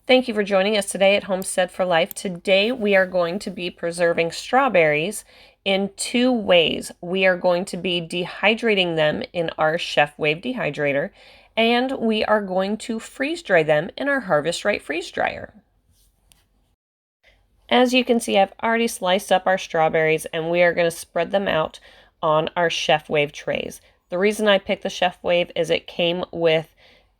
Thank you for joining us today at Homestead for Life. Today we are going to be preserving strawberries in two ways. We are going to be dehydrating them in our Chef Wave dehydrator, and we are going to freeze dry them in our Harvest Right freeze dryer. As you can see, I've already sliced up our strawberries and we are going to spread them out on our Chef Wave trays. The reason I picked the Chef Wave is it came with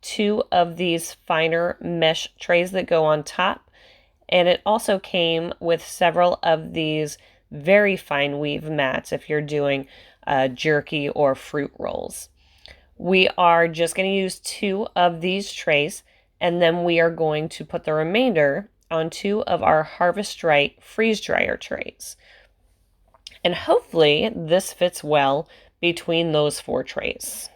two of these finer mesh trays that go on top, and it also came with several of these very fine weave mats if you're doing jerky or fruit rolls. We are just going to use two of these trays, and then we are going to put the remainder on two of our Harvest Right freeze dryer trays. And hopefully this fits well between those four trays.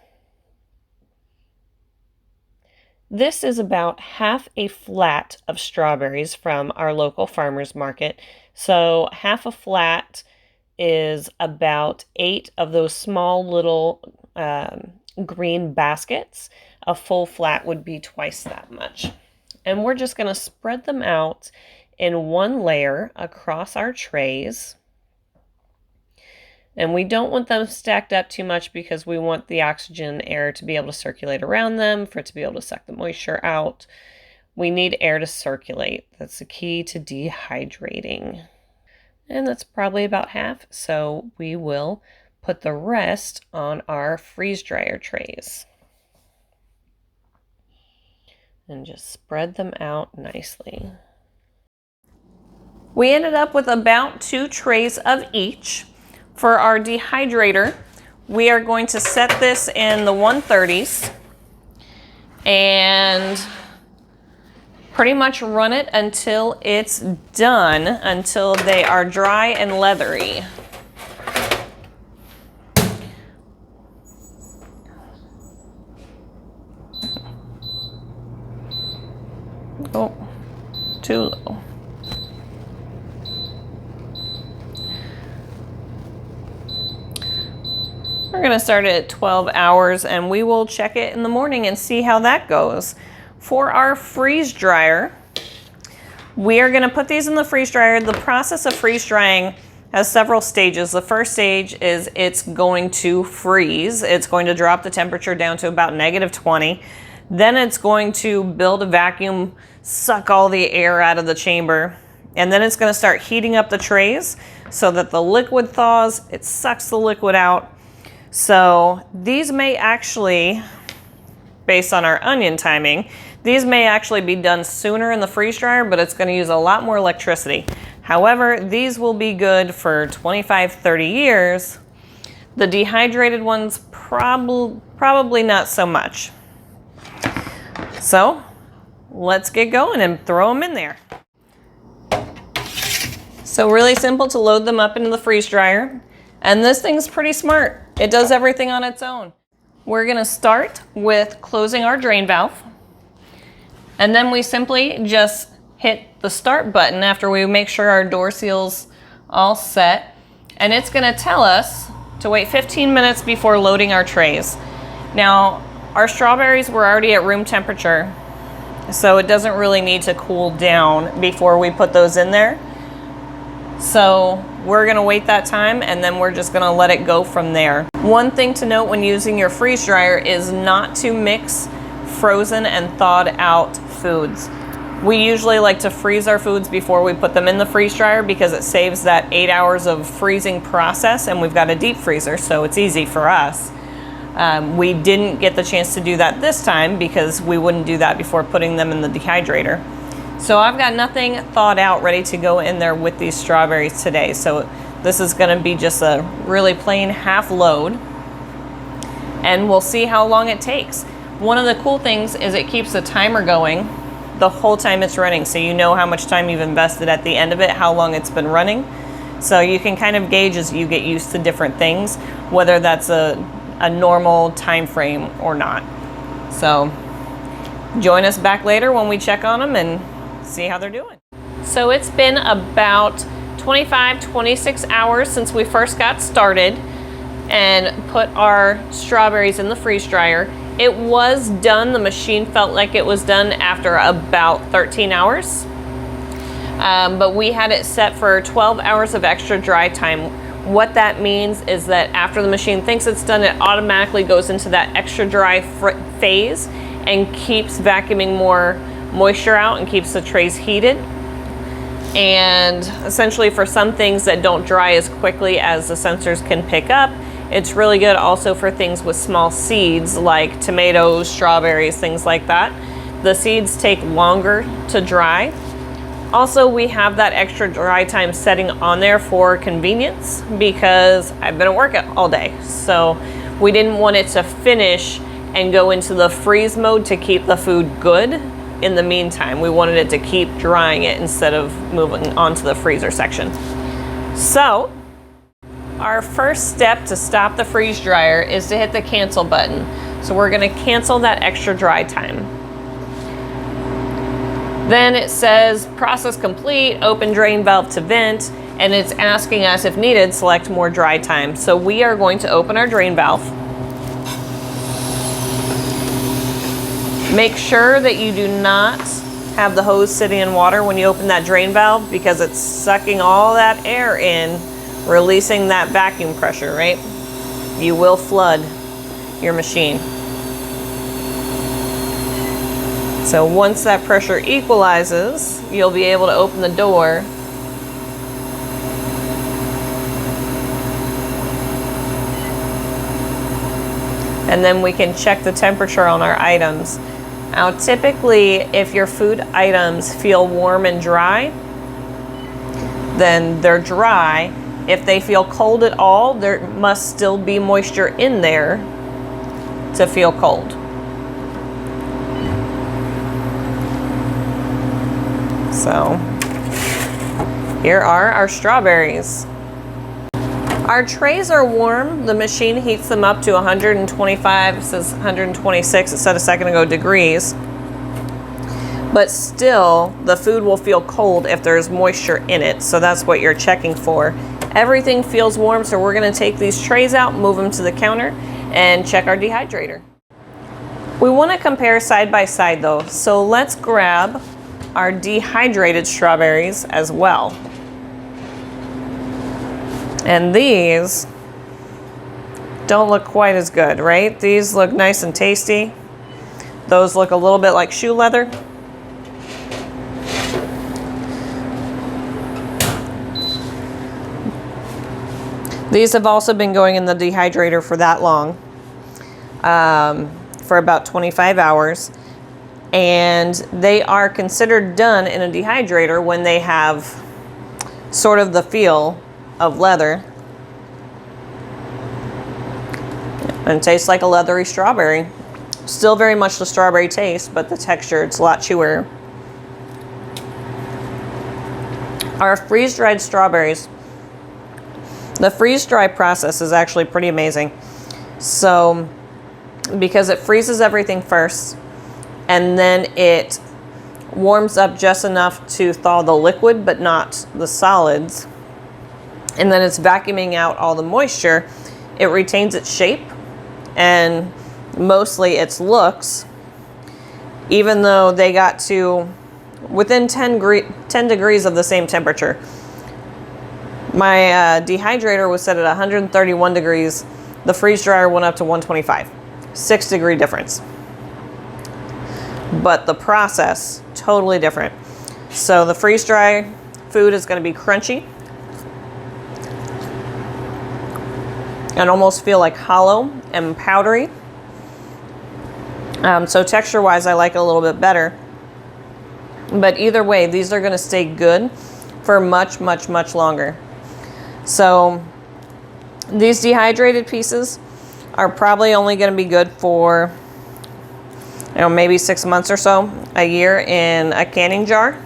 This is about half a flat of strawberries from our local farmer's market. So half a flat is about 8 of those small little green baskets. A full flat would be twice that much. And we're just going to spread them out in one layer across our trays. And we don't want them stacked up too much because we want the oxygen air to be able to circulate around them, for it to be able to suck the moisture out. We need air to circulate. That's the key to dehydrating. And that's probably about half, so we will put the rest on our freeze dryer trays. And just spread them out nicely. We ended up with about 2 trays of each. For our dehydrator, we are going to set this in the 130s and pretty much run it until it's done, until they are dry and leathery. Oh, too low. We're going to start it at 12 hours and we will check it in the morning and see how that goes. For our freeze dryer, we are going to put these in the freeze dryer. The process of freeze drying has several stages. The first stage is it's going to freeze. It's going to drop the temperature down to about -20. Then it's going to build a vacuum, suck all the air out of the chamber, and then it's going to start heating up the trays so that the liquid thaws. It sucks the liquid out. So these may actually, based on our onion timing, these may actually be done sooner in the freeze dryer, but it's going to use a lot more electricity. However, these will be good for 25, 30 years. The dehydrated ones probably not so much. So let's get going and throw them in there. So really simple to load them up into the freeze dryer. And this thing's pretty smart. It does everything on its own. We're gonna start with closing our drain valve. And then we simply just hit the start button after we make sure our door seal's all set. And it's gonna tell us to wait 15 minutes before loading our trays. Now, our strawberries were already at room temperature, so it doesn't really need to cool down before we put those in there. So we're gonna wait that time and then we're just gonna let it go from there. One thing to note when using your freeze dryer is not to mix frozen and thawed out foods. We usually like to freeze our foods before we put them in the freeze dryer because it saves that 8 hours of freezing process, and we've got a deep freezer, so it's easy for us. We didn't get the chance to do that this time because we wouldn't do that before putting them in the dehydrator. So I've got nothing thawed out ready to go in there with these strawberries today. So this is going to be just a really plain half load, and we'll see how long it takes. One of the cool things is it keeps the timer going the whole time it's running, so you know how much time you've invested at the end of it, how long it's been running. So you can kind of gauge as you get used to different things, whether that's a normal time frame or not. So join us back later when we check on them and see how they're doing. So it's been about 25, 26 hours since we first got started and put our strawberries in the freeze dryer. It was done, the machine felt like it was done after about 13 hours. But we had it set for 12 hours of extra dry time. What that means is that after the machine thinks it's done, it automatically goes into that extra dry phase and keeps vacuuming more moisture out and keeps the trays heated. And essentially for some things that don't dry as quickly as the sensors can pick up, it's really good also for things with small seeds like tomatoes, strawberries, things like that. The seeds take longer to dry. Also, we have that extra dry time setting on there for convenience because I've been at work all day. So we didn't want it to finish and go into the freeze mode to keep the food good in the meantime. We wanted it to keep drying it instead of moving on to the freezer section. So our first step to stop the freeze dryer is to hit the cancel button. So we're gonna cancel that extra dry time. Then it says process complete, open drain valve to vent, and it's asking us if needed, select more dry time. So we are going to open our drain valve. Make sure that you do not have the hose sitting in water when you open that drain valve because it's sucking all that air in, releasing that vacuum pressure, right? You will flood your machine. So once that pressure equalizes, you'll be able to open the door and then we can check the temperature on our items. Now typically, if your food items feel warm and dry, then they're dry. If they feel cold at all, there must still be moisture in there to feel cold. So here are our strawberries. Our trays are warm. The machine heats them up to 125, it says 126, it said a second ago degrees. But still, the food will feel cold if there's moisture in it. So that's what you're checking for. Everything feels warm, so we're gonna take these trays out, move them to the counter, and check our dehydrator. We wanna compare side by side though. So let's grab our dehydrated strawberries as well. And these don't look quite as good, right? These look nice and tasty. Those look a little bit like shoe leather. These have also been going in the dehydrator for that long, for about 25 hours. And they are considered done in a dehydrator when they have sort of the feel of leather and tastes like a leathery strawberry. Still very much the strawberry taste, but the texture, it's a lot chewier. Our freeze-dried strawberries, the freeze-dry process is actually pretty amazing. So, because it freezes everything first, and then it warms up just enough to thaw the liquid, but not the solids. And then it's vacuuming out all the moisture. It retains its shape and mostly its looks, even though they got to within 10 degrees of the same temperature. My dehydrator was set at 131 degrees. The freeze dryer went up to 125, 6-degree difference. But the process, totally different. So the freeze dry food is going to be crunchy and almost feel like hollow and powdery. So texture wise, I like it a little bit better. But either way, these are going to stay good for much, much, much longer. So these dehydrated pieces are probably only going to be good for, you know, maybe 6 months or so, a year in a canning jar.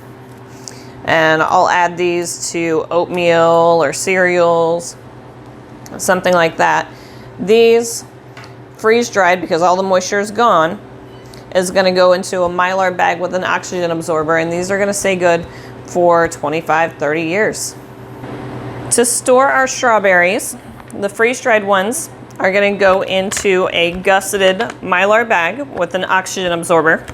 And I'll add these to oatmeal or cereals, something like that. These freeze dried, because all the moisture is gone, is going to go into a Mylar bag with an oxygen absorber, and these are going to stay good for 25, 30 years. To store our strawberries, the freeze dried ones are going to go into a gusseted Mylar bag with an oxygen absorber.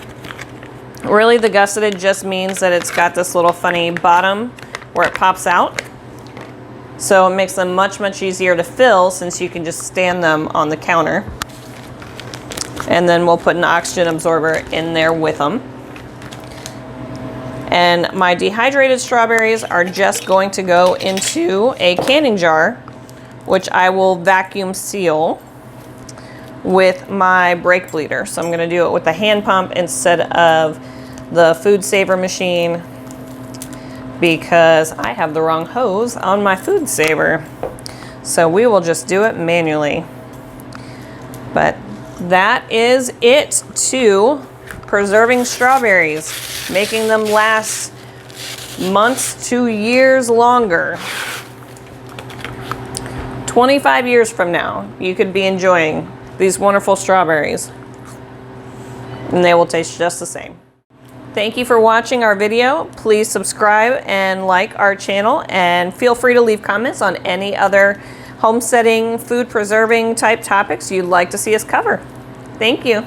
Really, the gusseted just means that it's got this little funny bottom where it pops out. So it makes them much, much easier to fill since you can just stand them on the counter. And then we'll put an oxygen absorber in there with them. And my dehydrated strawberries are just going to go into a canning jar, which I will vacuum seal with my brake bleeder. So I'm going to do it with the hand pump instead of the food saver machine because I have the wrong hose on my food saver. So we will just do it manually. But that is it to preserving strawberries, making them last months to years longer. 25 years from now, you could be enjoying these wonderful strawberries, and they will taste just the same. Thank you for watching our video. Please subscribe and like our channel, and feel free to leave comments on any other homesteading, food preserving type topics you'd like to see us cover. Thank you.